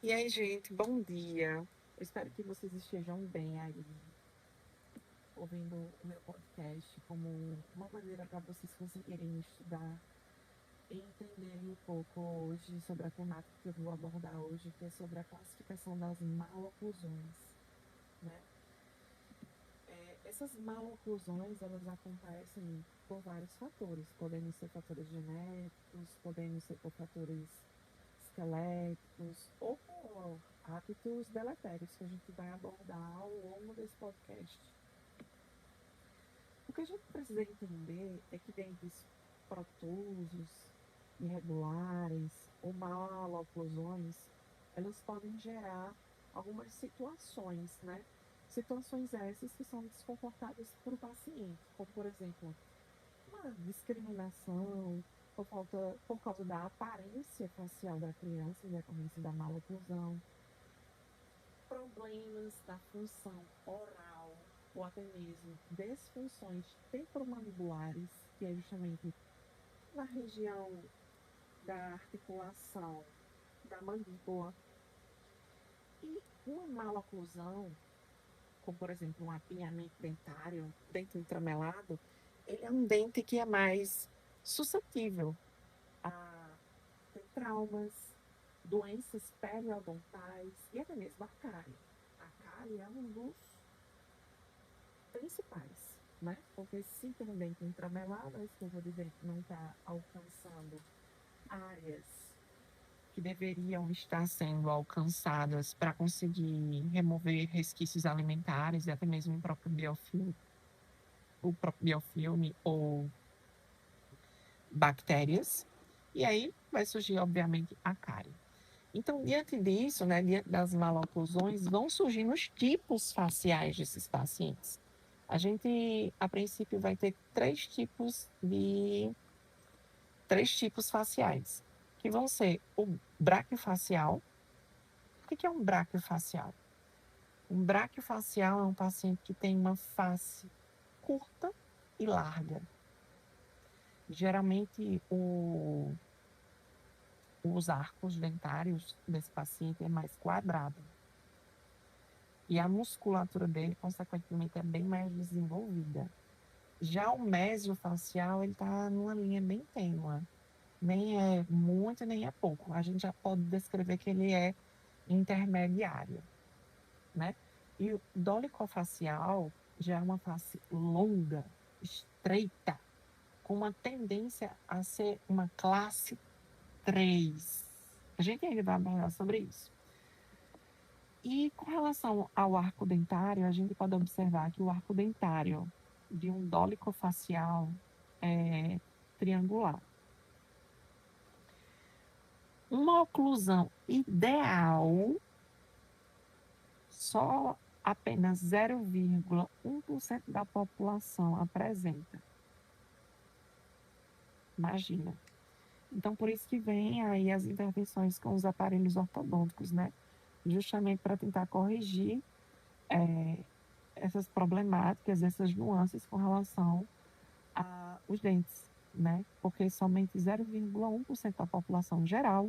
E aí, gente, bom dia. Eu espero que vocês estejam bem aí, ouvindo o meu podcast como uma maneira para vocês conseguirem estudar e entenderem um pouco hoje sobre a temática que eu vou abordar hoje, que é sobre a classificação das maloclusões, né? Essas maloclusões, elas acontecem por vários fatores, podendo ser fatores genéticos, podendo ser por fatores esqueléticos ou por hábitos deletérios que a gente vai abordar ao longo desse podcast. O que a gente precisa entender é que dentes protusos, irregulares ou maloclusões, elas podem gerar algumas situações, né? Situações essas que são desconfortáveis para o paciente, como, por exemplo, uma discriminação por causa da aparência facial da criança, em decorrência da maloclusão, problemas da função oral ou até mesmo disfunções temporomandibulares, que é justamente na região da articulação da mandíbula. E uma maloclusão, como por exemplo um apinhamento dentário, dente intramelado, ele é um dente que é mais suscetível a ter traumas, doenças periodontais e até mesmo a cárie. A cárie é um dos principais, né? Porque se tem um dente intramelado, a escova de dente não está alcançando áreas que deveriam estar sendo alcançadas para conseguir remover resquícios alimentares e até mesmo o próprio biofilme ou bactérias. E aí vai surgir, obviamente, a cárie. Então, diante disso, né, diante das maloclusões, vão surgindo os tipos faciais desses pacientes. A gente, a princípio, vai ter três tipos faciais, que vão ser o braquiofacial. O que é um braquiofacial? Um braquiofacial é um paciente que tem uma face curta e larga. Geralmente, os arcos dentários desse paciente é mais quadrado. E a musculatura dele, consequentemente, é bem mais desenvolvida. Já o mesiofacial, ele está numa linha bem tênue. Nem é muito, nem é pouco. A gente já pode descrever que ele é intermediário, né? E o dolicofacial já é uma face longa, estreita, com uma tendência a ser uma classe 3. A gente ainda vai abordar sobre isso. E com relação ao arco dentário, a gente pode observar que o arco dentário de um dolicofacial é triangular. Uma oclusão ideal, só apenas 0,1% da população apresenta. Imagina. Então, por isso que vem aí as intervenções com os aparelhos ortodônticos, né? Justamente para tentar corrigir é, essas problemáticas, essas nuances com relação aos dentes, né? Porque somente 0,1% da população geral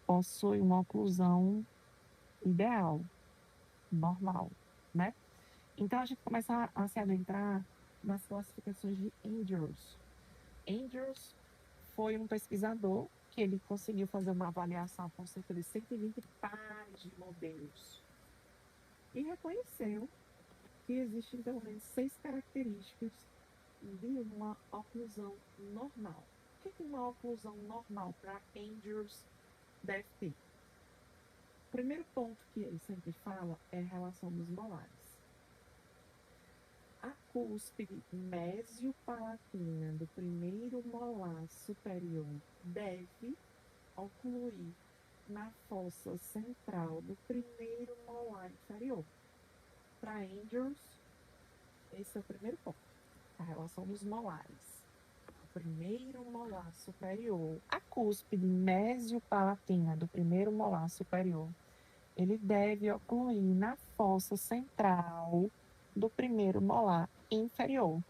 possui uma oclusão ideal, normal, né? Então, a gente começa a se adentrar nas classificações de Andrews. Andrews foi um pesquisador que ele conseguiu fazer uma avaliação com cerca de 120 pares de modelos e reconheceu que existem pelo menos 6 características de uma oclusão normal. O que uma oclusão normal para Andrews deve ter? O primeiro ponto que ele sempre fala é a relação dos molares. A cúspide mesiopalatina do primeiro molar superior deve ocluir na fossa central do primeiro molar inferior. Para Andrews, esse é o primeiro ponto, a relação dos molares. O primeiro molar superior, a cúspide mesiopalatina do primeiro molar superior, ele deve ocluir na fossa central do primeiro molar inferior.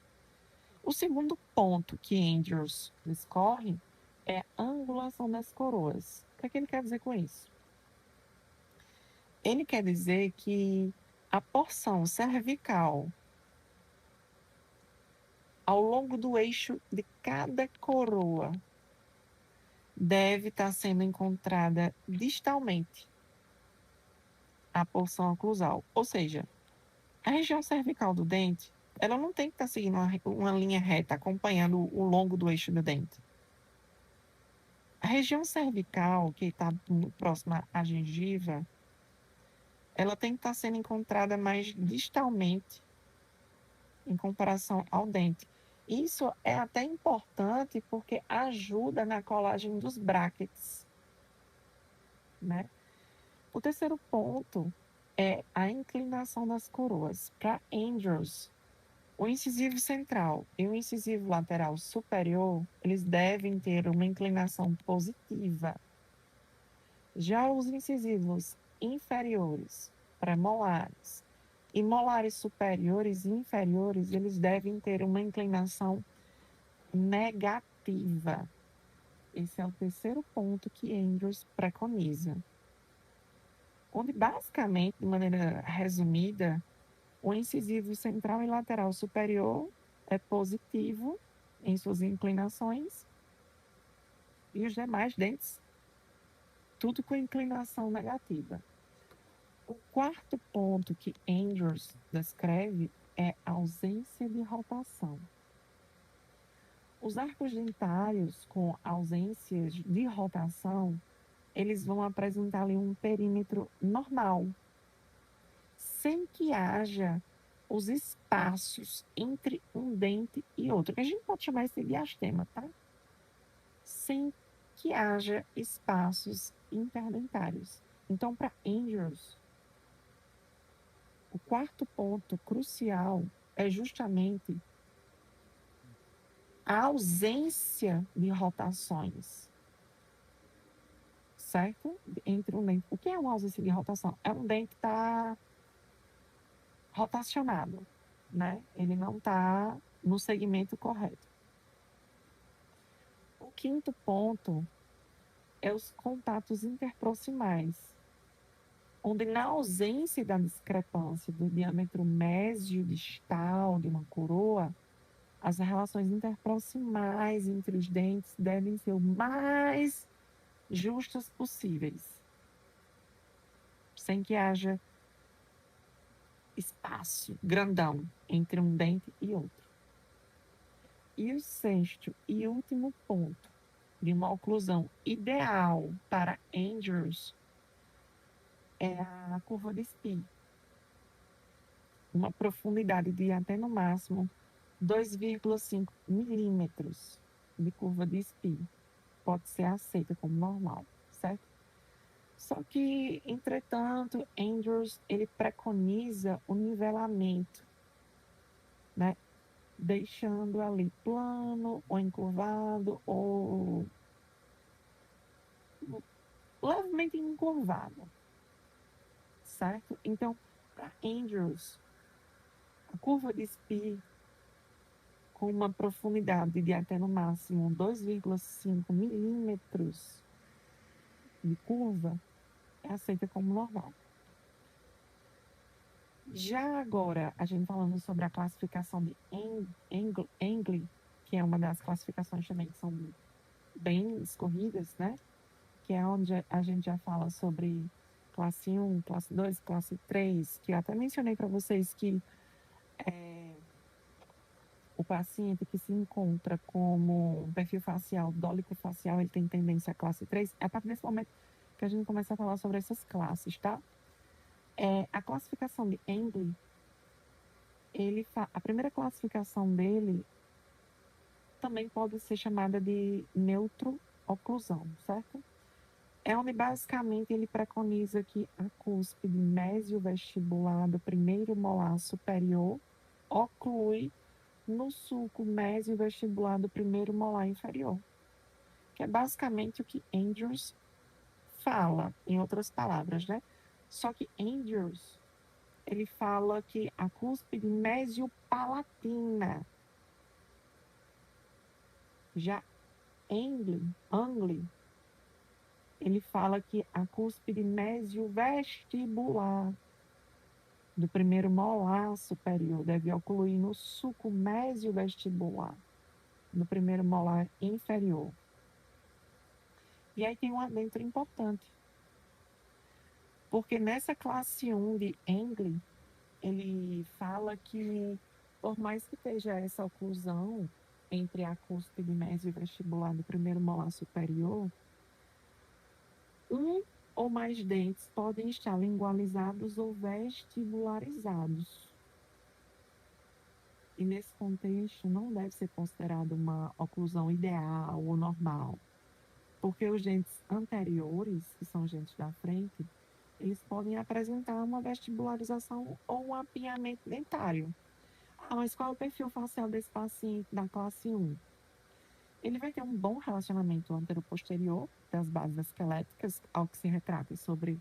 O segundo ponto que Andrews discorre é a angulação das coroas. O que é que ele quer dizer com isso? Ele quer dizer que a porção cervical ao longo do eixo de cada coroa deve estar sendo encontrada distalmente a porção oclusal. Ou seja, a região cervical do dente, ela não tem que estar seguindo uma linha reta, acompanhando o longo do eixo do dente. A região cervical, que está próxima à gengiva, ela tem que estar sendo encontrada mais distalmente em comparação ao dente. Isso é até importante porque ajuda na colagem dos brackets, né? O terceiro ponto é a inclinação das coroas. Para Andrews, o incisivo central e o incisivo lateral superior, eles devem ter uma inclinação positiva. Já os incisivos inferiores, pré-molares, e molares superiores e inferiores, eles devem ter uma inclinação negativa. Esse é o terceiro ponto que Andrews preconiza. Onde, basicamente, de maneira resumida, o incisivo central e lateral superior é positivo em suas inclinações e os demais dentes, tudo com inclinação negativa. O quarto ponto que Andrews descreve é a ausência de rotação. Os arcos dentários com ausências de rotação, eles vão apresentar ali um perímetro normal, sem que haja os espaços entre um dente e outro, que a gente pode chamar isso de diastema, tá? Sem que haja espaços interdentários. Então, para Andrews, o quarto ponto crucial é justamente a ausência de rotações, certo? Entre um dente. O que é uma ausência de rotação? É um dente que está rotacionado, né? Ele não está no segmento correto. O quinto ponto é os contatos interproximais, onde na ausência da discrepância do diâmetro mésio distal de uma coroa, as relações interproximais entre os dentes devem ser o mais justas possíveis, sem que haja espaço grandão entre um dente e outro. E o sexto e último ponto de uma oclusão ideal para Andrews é a curva de Spee, uma profundidade de até no máximo 2,5 milímetros de curva de Spee pode ser aceita como normal, certo? Só que, entretanto, Andrews ele preconiza o nivelamento, né? Deixando ali plano ou encurvado ou levemente encurvado, certo? Então, para Andrews, a curva de Spee com uma profundidade de até no máximo 2,5 milímetros de curva é aceita como normal. Já agora, a gente falando sobre a classificação de Engle, que é uma das classificações também que são bem escorridas, né? Que é onde a gente já fala sobre classe 1, classe 2, classe 3, que eu até mencionei para vocês que o paciente que se encontra como um perfil facial, dólico facial, ele tem tendência à classe 3. É a partir desse momento que a gente começa a falar sobre essas classes, tá? A classificação de Engle, a primeira classificação dele também pode ser chamada de neutro-oclusão, certo? É onde basicamente ele preconiza que a cúspide mesiovestibular do primeiro molar superior oclui no sulco mesiovestibular do primeiro molar inferior, que é basicamente o que Andrews fala, em outras palavras, né? Só que Andrews, ele fala que a cúspide mesiopalatina, já Angle, ele fala que a cúspide mesiovestibular do primeiro molar superior deve ocluir no sulco mesiovestibular do primeiro molar inferior. E aí tem um adentro importante, porque nessa classe 1 de Engle, ele fala que, por mais que esteja essa oclusão entre a cúspide mesiovestibular do primeiro molar superior, um ou mais dentes podem estar lingualizados ou vestibularizados. E nesse contexto, não deve ser considerado uma oclusão ideal ou normal, porque os dentes anteriores, que são os dentes da frente, eles podem apresentar uma vestibularização ou um apinhamento dentário. Ah, mas qual é o perfil facial desse paciente da classe 1? Ele vai ter um bom relacionamento antero-posterior das bases esqueléticas, ao que se retrata sobre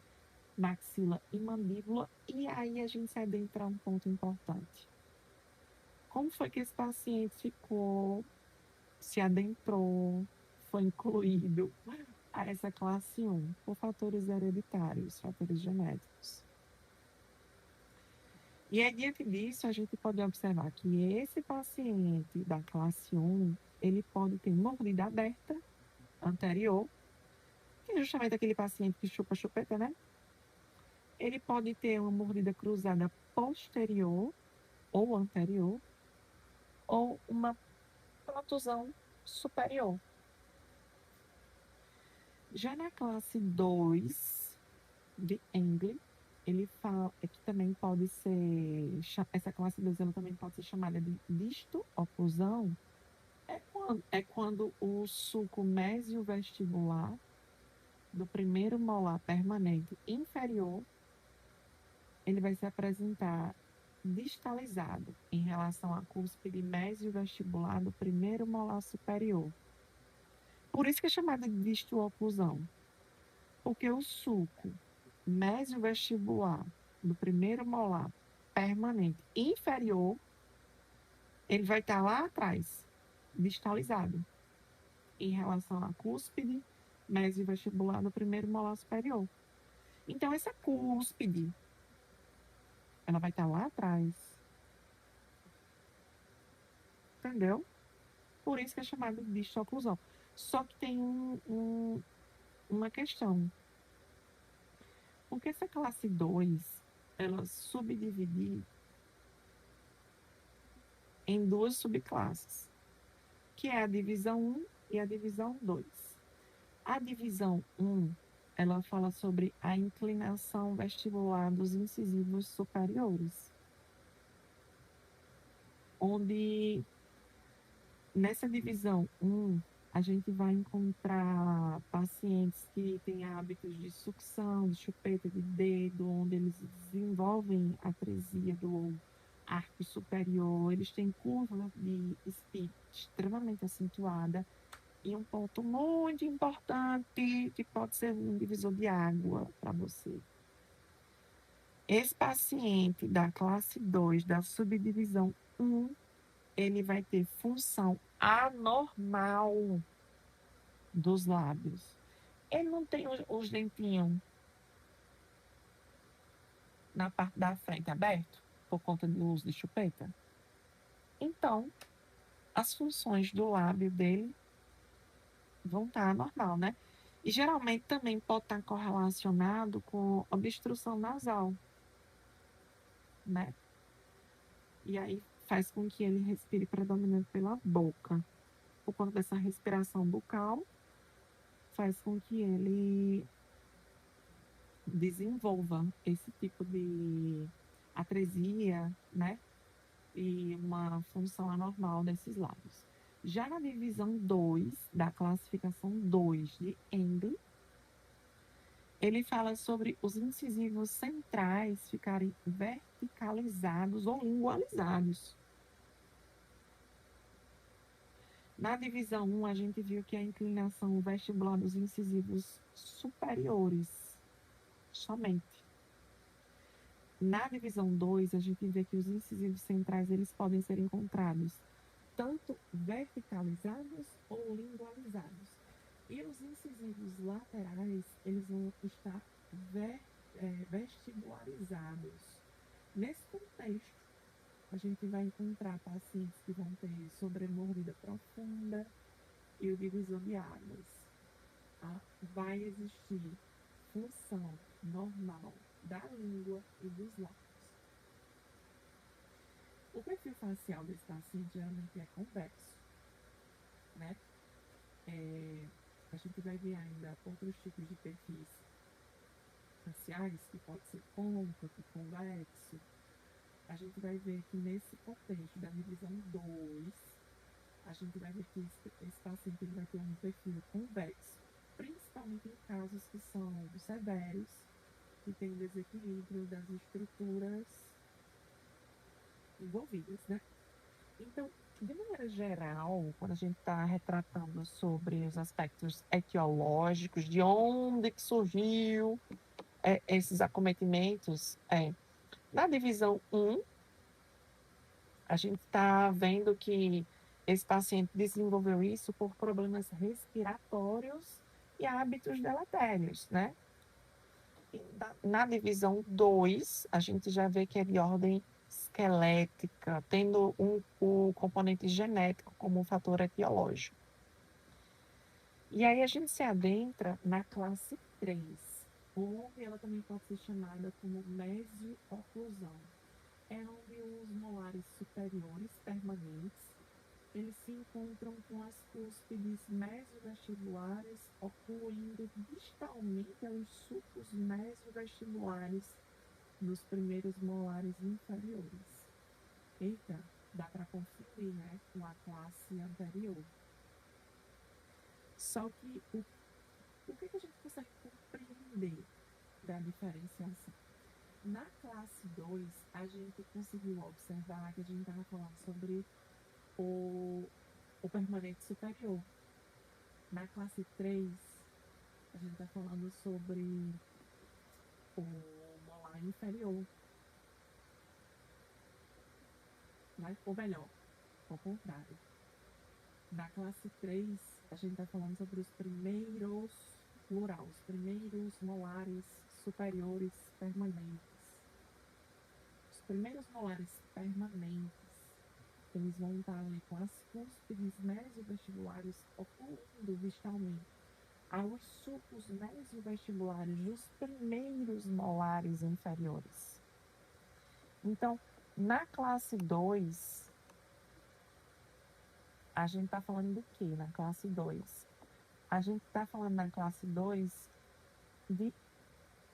maxila e mandíbula, e aí a gente se adentra a um ponto importante. Como foi que esse paciente ficou, se adentrou, foi incluído a essa classe 1? Por fatores hereditários, fatores genéticos. E aí, diante disso, a gente pode observar que esse paciente da classe 1, ele pode ter mordida aberta anterior, que é justamente aquele paciente que chupa chupeta, né? Ele pode ter uma mordida cruzada posterior ou anterior, ou uma protusão superior. Já na classe 2 de Engle, ele fala que também pode ser, essa classe 2 ela também pode ser chamada de disto-oclusão, é quando o sulco mesiovestibular do primeiro molar permanente inferior, ele vai se apresentar distalizado em relação à cúspide mesiovestibular do primeiro molar superior. Por isso que é chamada de disto-oclusão, porque o sulco mesiovestibular do primeiro molar permanente inferior, ele vai estar lá atrás, distalizado, em relação à cúspide mesiovestibular do primeiro molar superior. Então, essa cúspide, ela vai estar lá atrás, entendeu? Por isso que é chamado de disto-oclusão. Só que tem uma questão. Porque essa classe 2, ela subdividir em duas subclasses, que é a divisão 1 e a divisão 2. A divisão 1, ela fala sobre a inclinação vestibular dos incisivos superiores, onde nessa divisão 1, a gente vai encontrar pacientes que têm hábitos de sucção, de chupeta de dedo, onde eles desenvolvem atresia do arco superior, eles têm curva de Spitz extremamente acentuada, e um ponto muito importante, que pode ser um divisor de água para você. Esse paciente da classe 2, da subdivisão 1, ele vai ter função anormal dos lábios. Ele não tem os dentinhos na parte da frente aberto, por conta do uso de chupeta. Então, as funções do lábio dele vão estar anormal, né? E geralmente também pode estar correlacionado com obstrução nasal, né? E aí faz com que ele respire predominante pela boca. Por conta dessa respiração bucal, faz com que ele desenvolva esse tipo de atresia, né? E uma função anormal desses lábios. Já na divisão 2, da classificação 2 de Engle, ele fala sobre os incisivos centrais ficarem verticalizados ou lingualizados. Na divisão 1, a gente viu que a inclinação vestibular dos incisivos superiores, somente. Na divisão 2, a gente vê que os incisivos centrais eles podem ser encontrados tanto verticalizados ou lingualizados. E os incisivos laterais, eles vão estar vestibularizados. Nesse contexto, a gente vai encontrar pacientes que vão ter sobremordida profunda e o divisor de águas. Tá? Vai existir função normal da língua e dos lábios. O perfil facial desse paciente geralmente é convexo, né? A gente vai ver ainda outros tipos de perfis faciais, que pode ser côncavo, convexo. A gente vai ver que nesse contexto da divisão 2, a gente vai ver que esse paciente ele vai ter um perfil convexo, principalmente em casos que são severos, que tem desequilíbrio das estruturas envolvidas, né? Então, de maneira geral, quando a gente está retratando sobre os aspectos etiológicos, de onde que surgiu esses acometimentos, na divisão 1, a gente está vendo que esse paciente desenvolveu isso por problemas respiratórios e hábitos deletérios, né? Na divisão 2, a gente já vê que é de ordem esquelética, tendo o componente genético como um fator etiológico. E aí a gente se adentra na classe 3, onde ela também pode ser chamada como mesio-oclusão. É onde os molares superiores permanentes eles se encontram com as cúspides mesovestibulares ocluindo distalmente aos sulcos mesovestibulares nos primeiros molares inferiores. Eita, dá para confundir, né, com a classe anterior. Só que o que a gente consegue compreender da diferenciação? Na classe 2, a gente conseguiu observar que a gente estava falando sobre o permanente superior. Na classe 3, a gente está falando sobre o molar inferior, né? Ou melhor, ao contrário. Na classe 3, a gente está falando sobre os primeiros, plural, os primeiros molares superiores permanentes. Os primeiros molares permanentes, eles vão estar ali com as cúspides mesovestibulares ocluindo distalmente aos sulcos mesovestibulares dos primeiros molares inferiores. Então, na classe 2, a gente está falando do que na classe 2? A gente está falando na classe 2 de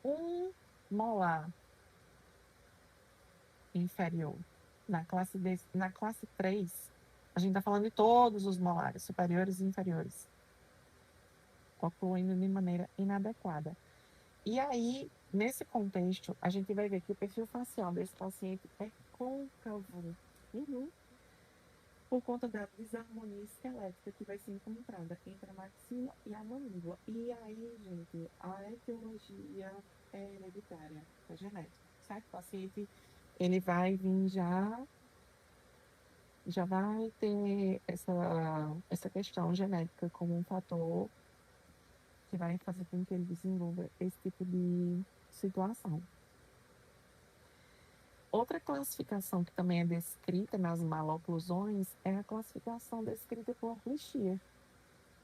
um molar inferior. Na classe 3, a gente está falando de todos os molares, superiores e inferiores, concluindo de maneira inadequada. E aí, nesse contexto, a gente vai ver que o perfil facial desse paciente é côncavo. Por conta da desarmonia esquelética que vai ser encontrada entre a maxila e a mandíbula. E aí, gente, a etiologia é hereditária, é genética, certo? O paciente, ele vai vir já vai ter essa questão genética como um fator que vai fazer com que ele desenvolva esse tipo de situação. Outra classificação que também é descrita nas maloclusões é a classificação descrita por Clichy,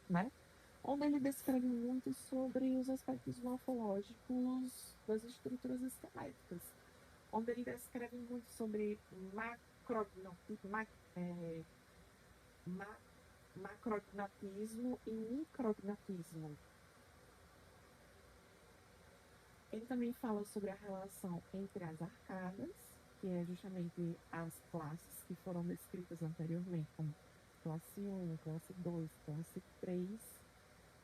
né? Onde ele descreve muito sobre os aspectos morfológicos das estruturas esqueléticas, onde ele descreve muito sobre macrognatismo e micrognatismo. Ele também fala sobre a relação entre as arcadas, que é justamente as classes que foram descritas anteriormente, como classe 1, classe 2, classe 3.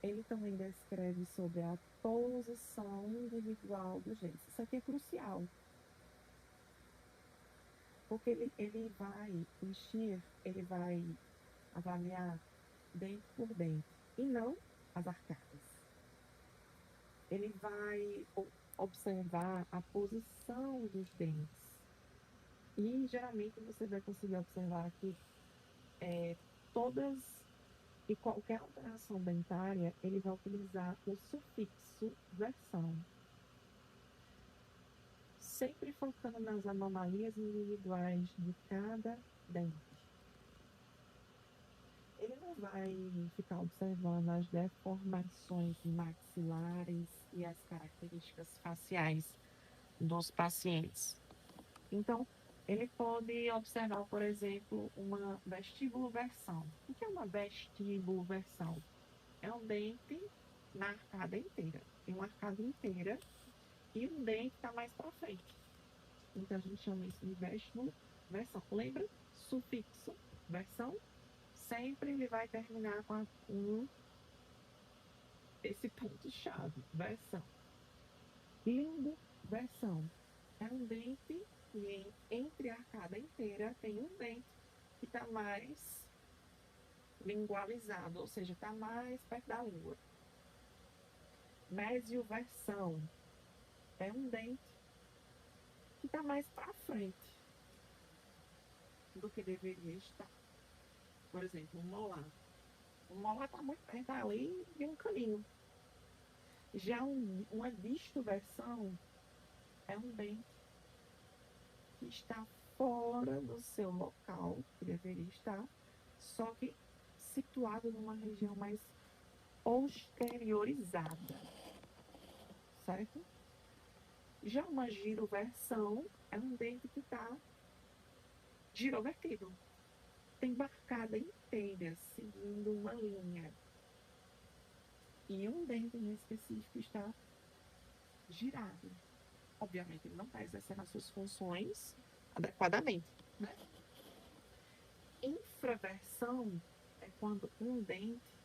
Ele também descreve sobre a posição individual dos genes. Isso aqui é crucial, porque ele vai avaliar dente por dente, e não as arcadas. Ele vai observar a posição dos dentes. E geralmente você vai conseguir observar que todas E qualquer alteração dentária, ele vai utilizar o sufixo versão, sempre focando nas anomalias individuais de cada dente. Ele não vai ficar observando as deformações maxilares e as características faciais dos pacientes. Então, ele pode observar, por exemplo, uma vestibuloversão. O que é uma vestibuloversão? É um dente na arcada inteira. Tem uma arcada inteira e um dente está mais para frente. Então, a gente chama isso de vestibuloversão. Lembra? Sufixo, versão, sempre ele vai terminar com esse ponto-chave, versão. Limbo, versão. É um dente que entre a arcada inteira tem um dente que está mais lingualizado, ou seja, está mais perto da língua. Mesioversão é um dente que está mais para frente do que deveria estar. Por exemplo, um molar. O molar está muito perto ali de um caninho. Já uma distoversão é um dente que está fora do seu local, que deveria estar, só que situado numa região mais posteriorizada, certo? Já uma giroversão é um dente que está girovertido, tem barcada inteira, seguindo uma linha. E um dente em específico está girado. Obviamente, ele não está exercendo as suas funções adequadamente. Né? Infraversão é quando um dente,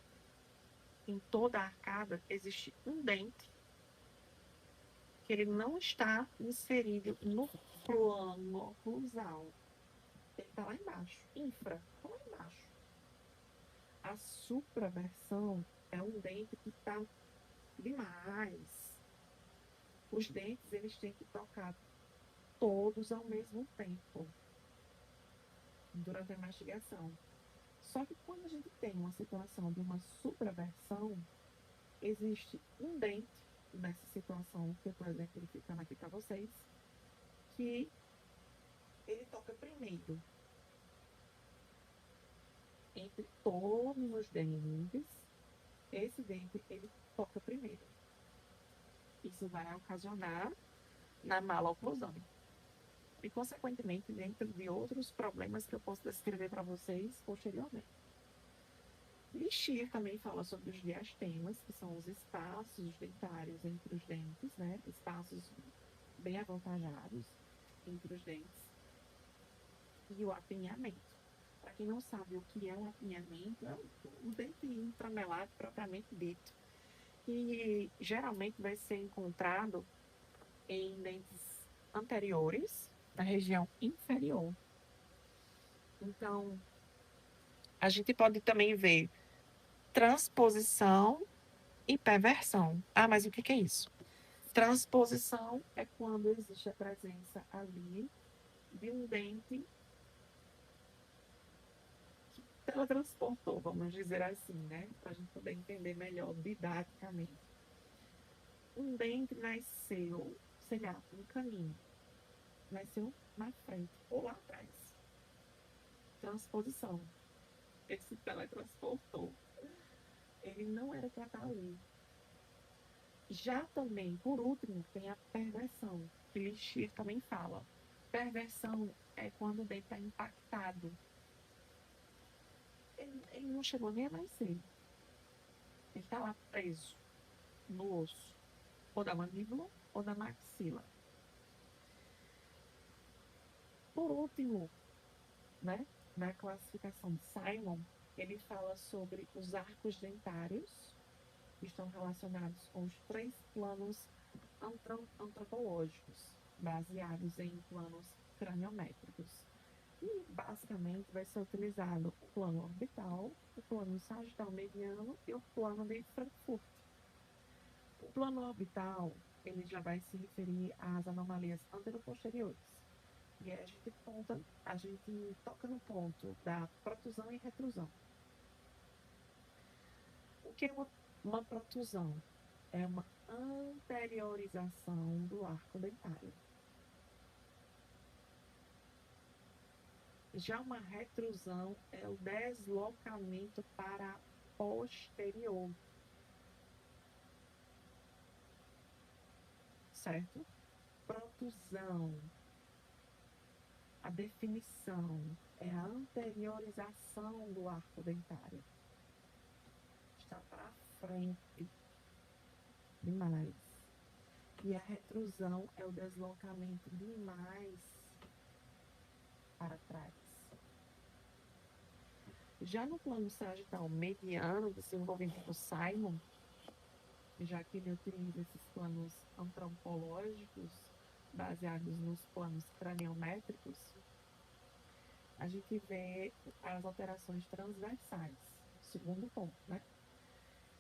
em toda a arcada, existe um dente que ele não está inserido no plano oclusal. Ele está lá embaixo. Infra, está lá embaixo. A supraversão é um dente que está demais. Os dentes, eles têm que tocar todos ao mesmo tempo durante a mastigação. Só que quando a gente tem uma situação de uma supraversão, existe um dente nessa situação que eu estou exemplificando aqui para vocês, que ele toca primeiro entre todos os dentes. Esse dente ele toca primeiro. Isso vai ocasionar na maloclusão. E, consequentemente, dentro de outros problemas que eu posso descrever para vocês posteriormente. Lixir também fala sobre os diastemas, que são os espaços dentários entre os dentes, né? Espaços bem avantajados entre os dentes. E o apinhamento. Para quem não sabe o que é um apinhamento, é o dente intramelar propriamente dito, que geralmente vai ser encontrado em dentes anteriores, na região inferior. Então, a gente pode também ver transposição e perversão. Ah, mas o que é isso? Transposição é quando existe a presença ali de um dente que teletransportou, vamos dizer assim, né? Para a gente poder entender melhor didaticamente. Um dente nasceu, sei lá, um caminho, nasceu na frente ou lá atrás. Transposição. Ele se teletransportou. Ele não era para estar ali. Já também, por último, tem a perversão, que Lixir também fala. Perversão é quando o dente está impactado. Ele não chegou nem a nascer. Ele está lá preso no osso, ou da mandíbula ou da maxila. Por último, né, na classificação de Simon, ele fala sobre os arcos dentários, que estão relacionados com os 3 planos antropológicos, baseados em planos craniométricos. E, basicamente, vai ser utilizado o plano orbital, o plano sagital mediano e o plano de Frankfurt. O plano orbital, ele já vai se referir às anomalias anteroposteriores. E aí a gente toca no ponto da protusão e retrusão. O que é uma protusão? É uma anteriorização do arco dentário. Já uma retrusão é o deslocamento para posterior, certo? Protusão, a definição é a anteriorização do arco dentário. Está para frente demais. E a retrusão é o deslocamento demais para trás. Já no plano sagital mediano, desenvolvido por Simon, já que ele utiliza esses planos antropológicos baseados nos planos craniométricos, a gente vê as alterações transversais, segundo ponto, né?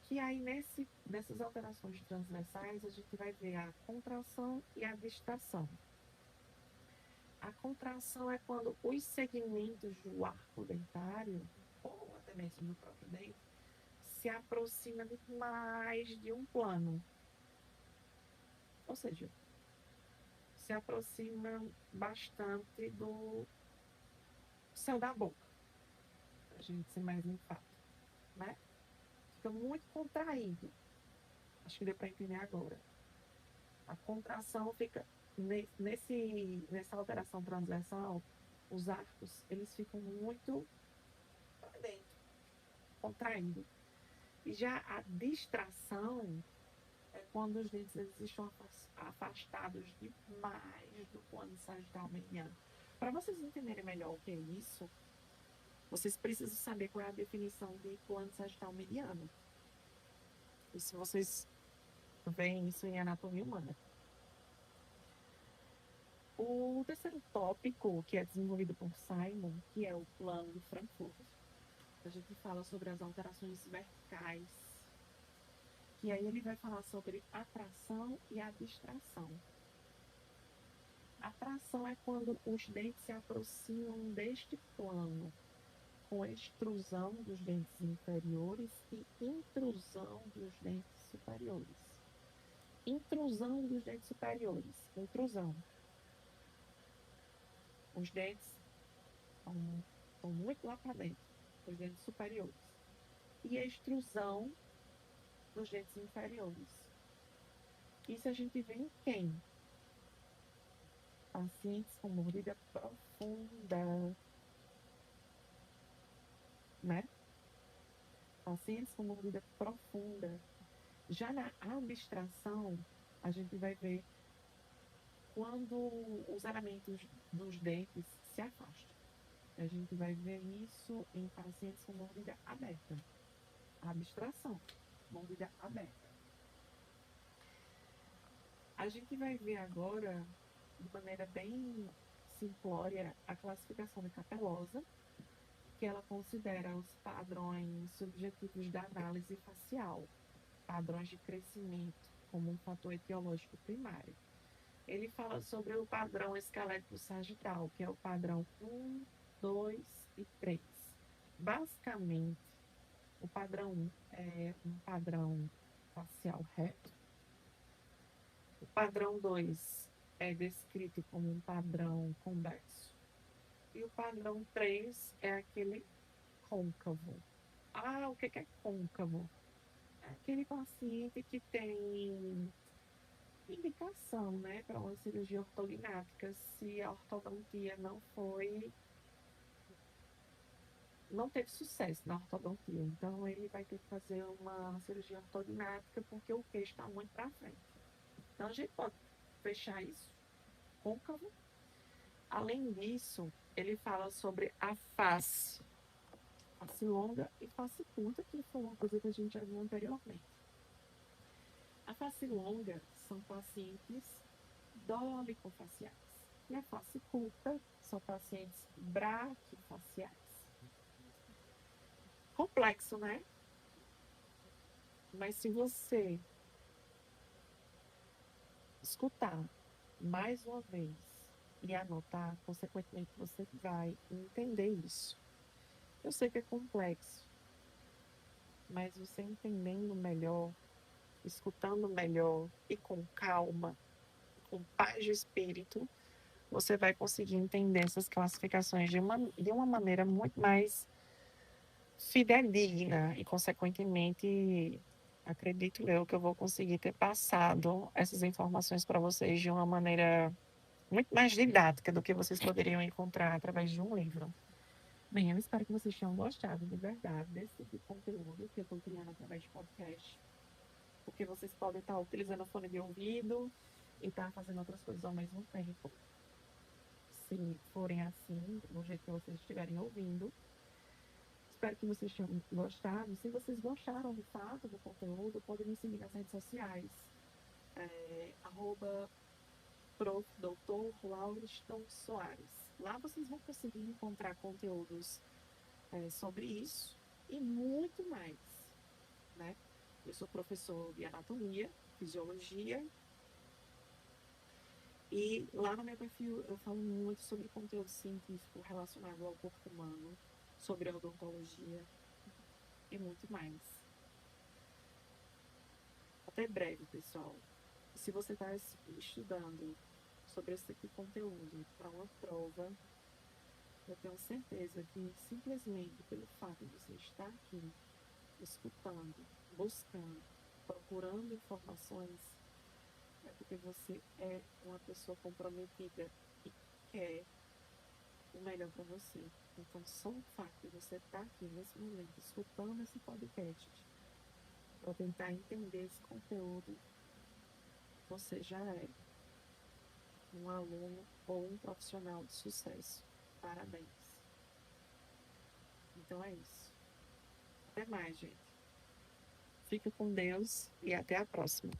Que aí nessas alterações transversais a gente vai ver a contração e a distração. A contração é quando os segmentos do arco dentário, ou até mesmo do próprio dente, se aproxima demais de um plano. Ou seja, se aproxima bastante do céu da boca, para a gente ser mais enfático, né? Fica muito contraído. Acho que deu para entender agora. A contração fica nessa alteração transversal, os arcos, eles ficam muito para dentro, contraindo. E já a distração é quando os dentes eles estão afastados demais do plano sagital mediano. Para vocês entenderem melhor o que é isso, vocês precisam saber qual é a definição de plano sagital mediano. E se vocês veem isso em anatomia humana. O terceiro tópico, que é desenvolvido por Simon, que é o plano de Frankfurt, a gente fala sobre as alterações verticais, que aí ele vai falar sobre atração e abstração. Atração é quando os dentes se aproximam deste plano, com extrusão dos dentes inferiores e intrusão dos dentes superiores. Intrusão dos dentes superiores. Intrusão. Os dentes estão muito lá para dentro, os dentes superiores. E a extrusão dos dentes inferiores. Isso a gente vê em quem? Pacientes com mordida profunda, né? Pacientes com mordida profunda. Já na abstração, a gente vai ver quando os elementos dos dentes se afastam. A gente vai ver isso em pacientes com mordida aberta. Abstração, mordida aberta. A gente vai ver agora, de maneira bem simplória, a classificação da capelosa, que ela considera os padrões subjetivos da análise facial, padrões de crescimento, como um fator etiológico primário. Ele fala sobre o padrão esquelético sagital, que é o padrão 1, 2 e 3. Basicamente, o padrão 1 é um padrão facial reto. O padrão 2 é descrito como um padrão convexo. E o padrão 3 é aquele côncavo. Ah, o que é côncavo? É aquele paciente que tem indicação, né, para uma cirurgia ortognática se a ortodontia não teve sucesso na ortodontia. Então, ele vai ter que fazer uma cirurgia ortognática porque o queixo está muito para frente. Então, a gente pode fechar isso côncavo. Além disso, ele fala sobre a face longa e face curta, que foi uma coisa que a gente já viu anteriormente. A face longa são pacientes dolicofaciais. E a face curta são pacientes braquifaciais. Complexo, né? Mas se você escutar mais uma vez e anotar, consequentemente você vai entender isso. Eu sei que é complexo, mas você entendendo melhor, escutando melhor e com calma, com paz de espírito, você vai conseguir entender essas classificações de uma maneira muito mais fidedigna e, consequentemente, acredito eu que eu vou conseguir ter passado essas informações para vocês de uma maneira muito mais didática do que vocês poderiam encontrar através de um livro. Bem, eu espero que vocês tenham gostado de verdade desse tipo de conteúdo que eu estou criando através de podcast, porque vocês podem estar utilizando o fone de ouvido e estar fazendo outras coisas ao mesmo tempo. Se forem assim, do jeito que vocês estiverem ouvindo. Espero que vocês tenham gostado. Se vocês gostaram de fato do conteúdo, podem me seguir nas redes sociais. Arroba Prof. Dr. Lauriston Soares. Lá vocês vão conseguir encontrar conteúdos sobre isso e muito mais, né? Eu sou professor de anatomia, fisiologia, e lá no meu perfil eu falo muito sobre conteúdo científico relacionado ao corpo humano, sobre odontologia e muito mais. Até breve, pessoal. E se você está estudando sobre esse tipo de conteúdo para uma prova, eu tenho certeza que simplesmente pelo fato de você estar aqui, escutando, buscando, procurando informações, é porque você é uma pessoa comprometida e quer o melhor para você. Então, só o fato de você estar aqui nesse momento, escutando esse podcast, para tentar entender esse conteúdo, você já é um aluno ou um profissional de sucesso. Parabéns. Então é isso. Até mais, gente. Fica com Deus e até a próxima.